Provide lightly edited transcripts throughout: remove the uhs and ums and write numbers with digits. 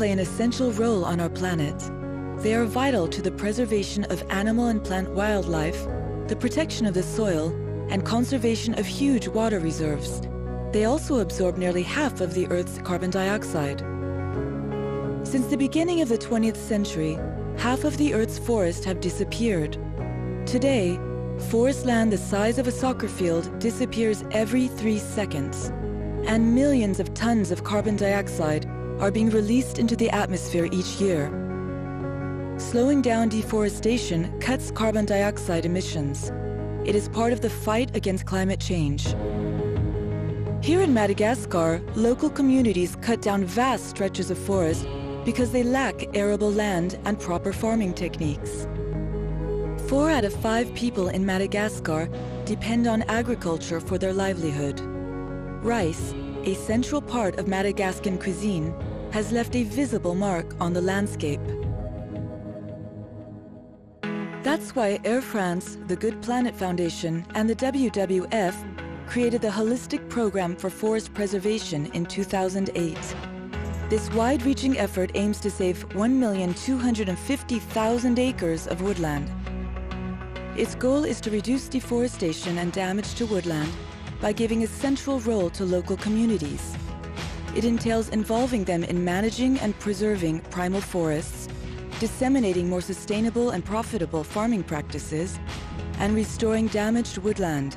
play an essential role on our planet. They are vital to the preservation of animal and plant wildlife, the protection of the soil, and conservation of huge water reserves. They also absorb nearly half of the Earth's carbon dioxide. Since the beginning of the 20th century, half of the Earth's forests have disappeared. Today, forest land the size of a soccer field disappears every 3 seconds, and millions of tons of carbon dioxide are being released into the atmosphere each year. Slowing down deforestation cuts carbon dioxide emissions. It is part of the fight against climate change. Here in Madagascar, local communities cut down vast stretches of forest because they lack arable land and proper farming techniques. 4 out of 5 people in Madagascar depend on agriculture for their livelihood. Rice, a central part of Madagascan cuisine, has left a visible mark on the landscape. That's why Air France, the Good Planet Foundation, and the WWF created the Holistic Program for Forest Preservation in 2008. This wide-reaching effort aims to save 1,250,000 acres of woodland. Its goal is to reduce deforestation and damage to woodland by giving a central role to local communities. It entails involving them in managing and preserving primal forests, disseminating more sustainable and profitable farming practices, and restoring damaged woodland.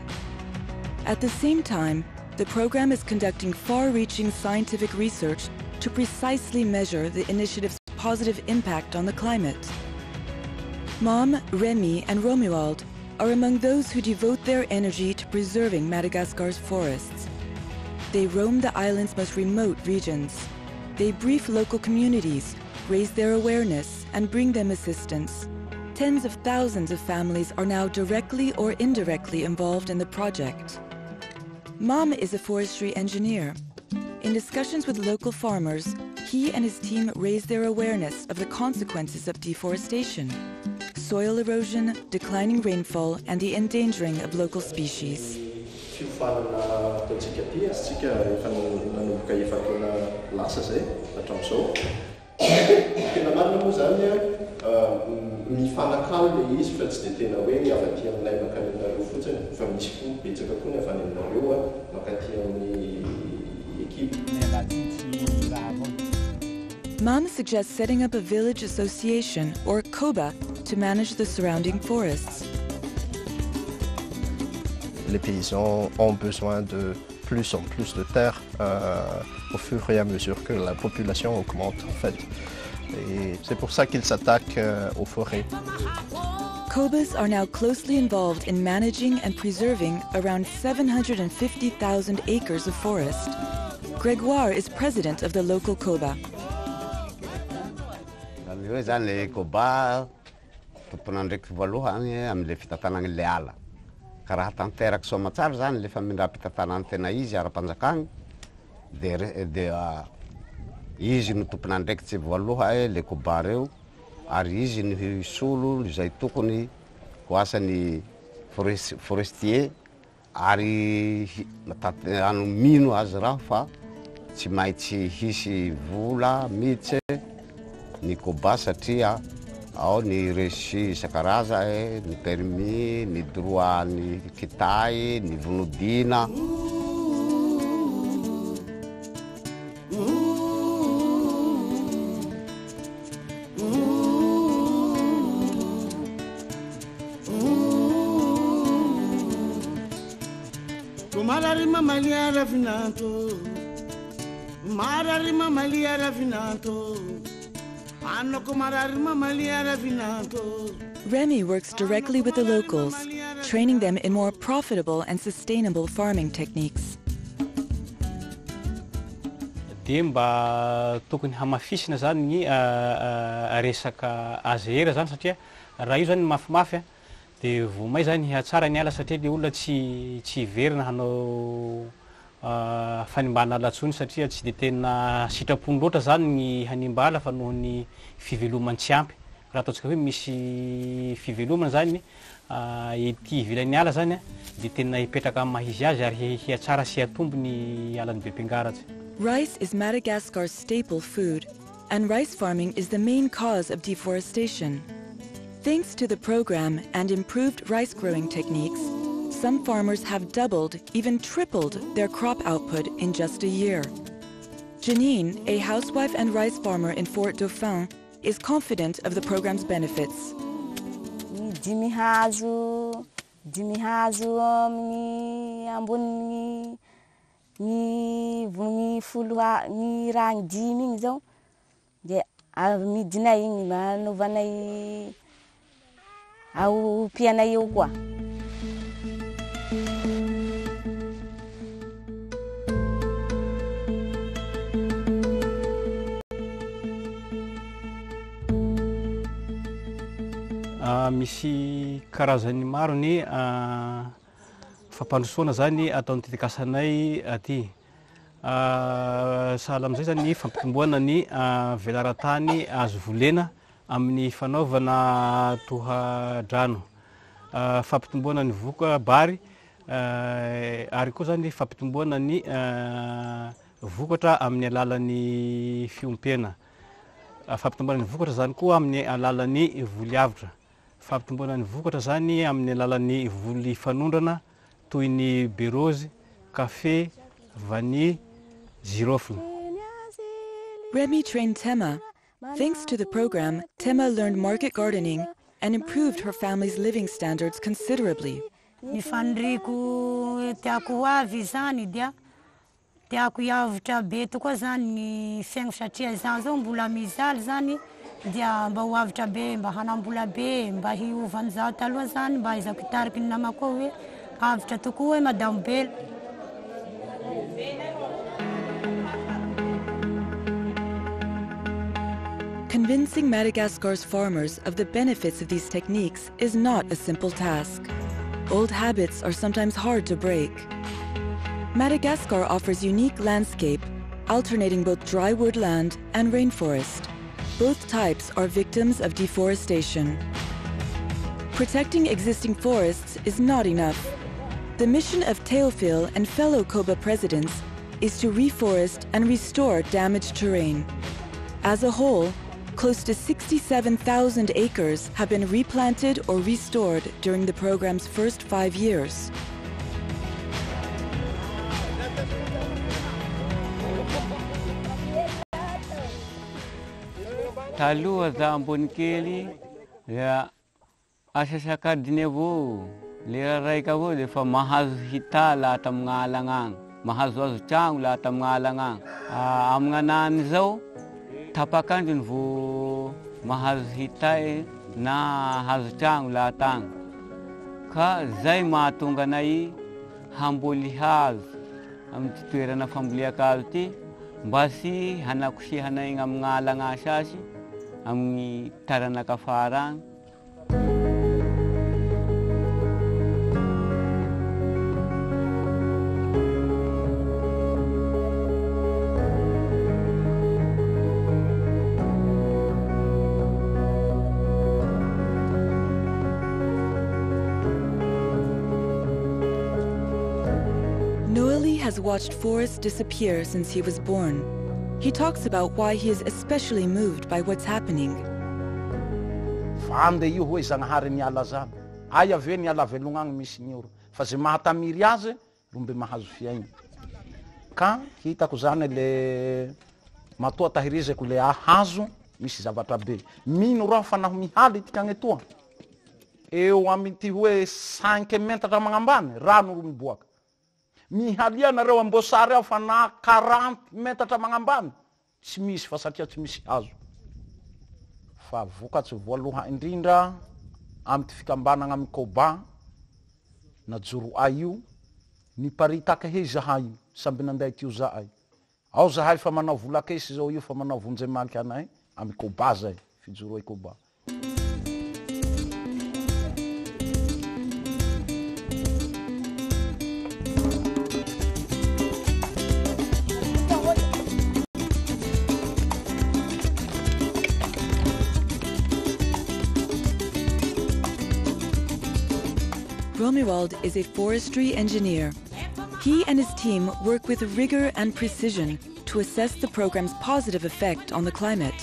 At the same time, the program is conducting far-reaching scientific research to precisely measure the initiative's positive impact on the climate. Mom, Remy, and Romuald are among those who devote their energy to preserving Madagascar's forests. They roam the island's most remote regions. They brief local communities, raise their awareness, and bring them assistance. Tens of thousands of families are now directly or indirectly involved in the project. Mom is a forestry engineer. In discussions with local farmers, he and his team raise their awareness of the consequences of deforestation: soil erosion, declining rainfall, and the endangering of local species. Mom suggests setting up a village association, or COBA, to manage the surrounding forests. Les paysans ont besoin de plus en plus de terre au fur et à mesure que la population augmente en fait. Et c'est pour ça qu'ils s'attaquent aux forêts. COBAs are now closely involved in managing and preserving around 750,000 acres of forest. Grégoire is president of the local COBA. Karaha tanteraka soamatsara zany lefa mindra-pitantanany tena izy ara-panjakagny dia izy no tompon'andraikitsy voaloha le koba reo ary izy ny solo izay tokony ho asan'ny forestier ary ano mino azy raho fa tsy maintsy hisy vola mihitsy ny koba satria ao ny reçu isan-karaza ny permis, ny droit ny kitay, ny vonodina. Mararima maliara finanto, mararima maliara finanto. Remy works directly with the locals, training them in more profitable and sustainable farming techniques. Mba tokony hamafisina zany ny resaka azera zany satria raha io zany mafimafy dia vomay zany hatsara ny ala satria le olona tsy verina hanao fanimbana latsony satria tsy dia tena sitrapony loatra zany ny hanimbala fa noho ny fivelomany tsy ampy. Raha ataontsika hoe misy fivelomana zany ety ivelan'ny ala zany dia tena hipetraka amin'ny mahizy azy ary hiatsara sy hatombo ny alan'ny be mpiangaratsy. Rice is Madagascar's staple food. and rice farming is the main cause of deforestation. Thanks to the program and improved rice growing techniques, some farmers have doubled, even tripled their crop output in just a year. Janine, a housewife and rice farmer in Fort Dauphin, is confident of the program's benefits. Misy karazany maro ny fampandrosoana zany ataon'ny tetekasanay aty. Sahala am'izay zany fampitomboana ny velaran-tany azo volena amin'ny fanaovana toha-drano. Fampitomboana ny voka bary ary koa zany fampitomboana ny vokatra amin'ny alalan'ny fiompena. Fampitomboana ny vokatra zany koa amin'ny alalan'ny voliavitra. Fampitomboana ny vokatra zany amin'ny alalan'ny voly fanondrana toy ny bérozy, café, vanille, girofle. Remy trained Tema. Thanks to the program, Tema learned market gardening and improved her family's living standards considerably. Tiako hiavitra be tokoa zany ny fiaigno satria zaho zao mbola mizaly zany dia mba ho avitra be, mba hanambola be, mba hiovany zaho taloha zany mba izako hitariky ny namako hoe avitra tokoa hoe Madame Bella. Convincing Madagascar's farmers of the benefits of these techniques is not a simple task. Old habits are sometimes hard to break. Madagascar offers unique landscape, alternating both dry woodland and rainforest. Both types are victims of deforestation. Protecting existing forests is not enough. The mission of Théophile and fellow COBA presidents is to reforest and restore damaged terrain. As a whole, close to 67,000 acres have been replanted or restored during the program's first 5 years. Taloha za ambony kely asasakadiny avao lera raika avao de fa mahazo hita lahatra amin'alagna agny, mahazoazo tragno lahatra amin'alagna agny. Amin'anany zao tapakandriny vo mahazo hita na hazo tragno lahatra agny. Ka zay mahatonga anay hamboly hazo amin'ny toerana famboleako hazo ty mba sy hanakosihanay amin'alagna sasy amin'ny taranaka afara agny. Noeli has watched forests disappear since he was born. He talks about why he is especially moved by what's happening. Ande io hoe Zagnahary niala zany. Ay ave niala velogna agny misy ny oro. Fa ze mahatamiry azy rombe mahazo fiaigna. Ka hitako zany le matoa tahirizako le hazo misy zavatra be. Mino raha fa naho mihaly ity agny etoa. Eo amin'ity hoe 5 metatra magnambany rano ro miboaka. Mihalia nareo ambosary ao fa na 40 metatra magnambany tsy misy fa satria tsy misy hazo. Fa vokatsy voaloha indrindra amin'ny fikambanagna amin'ny Koba na joro ay io niparitaka he zahay samby nanday tio zahay. Ao zahay fa manao volakesy zao io fa manao vonjemaky anay amin'ny Koba zay fijoro ay Koba. Romuald is a forestry engineer. He and his team work with rigor and precision to to assess the program's positive effect on the climate.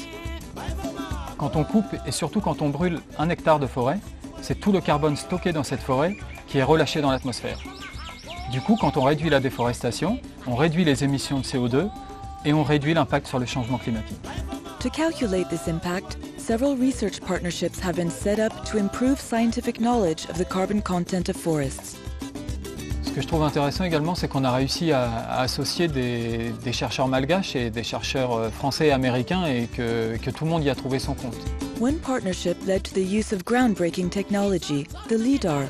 Quand on coupe et surtout quand on brûle 1 hectare de forêt, c'est tout le carbone stocké dans cette forêt qui est relâché dans l'atmosphère. Du coup, quand on réduit la déforestation, on réduit les émissions de CO2 et on réduit l'impact sur le changement climatique. To calculate this impact, several research partnerships have been set up to improve scientific knowledge of the carbon content of forests. Ce que je trouve intéressant également, c'est qu'on a réussi à associer des chercheurs malgaches et des chercheurs français et américains et que tout le monde y a trouvé son compte. One partnership led to the use of groundbreaking technology, the LIDAR.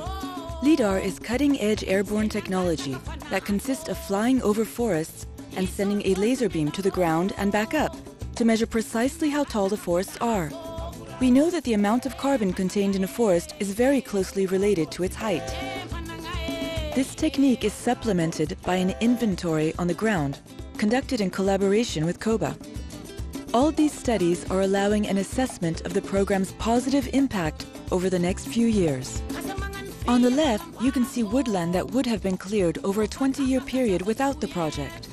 LIDAR is cutting-edge airborne technology that consists of flying over forests and sending a laser beam to the ground and back up to measure precisely how tall the forests are. We know that the amount of carbon contained in a forest is very closely related to its height. This technique is supplemented by an inventory on the ground, conducted in collaboration with COBA. All these studies are allowing an assessment of the program's positive impact over the next few years. On the left, you can see woodland that would have been cleared over a 20-year period without the project.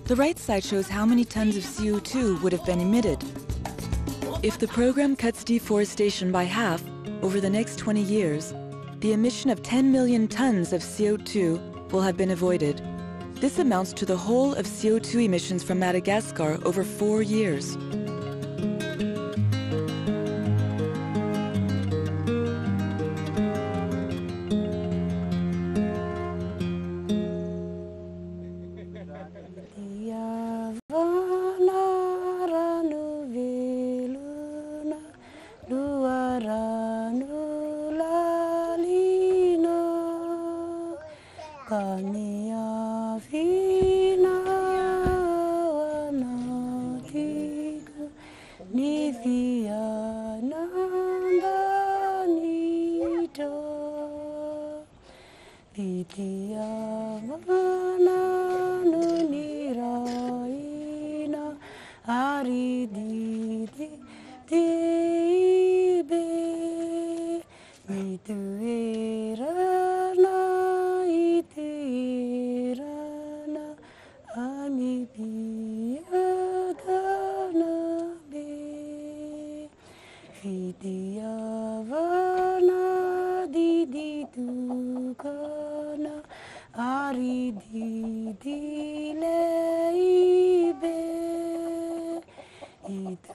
The right side shows how many tons of CO2 would have been emitted. If the program cuts deforestation by half over the next 20 years, the emission of 10 million tons of CO2 will have been avoided. This amounts to the whole of CO2 emissions from Madagascar over 4 years. Itu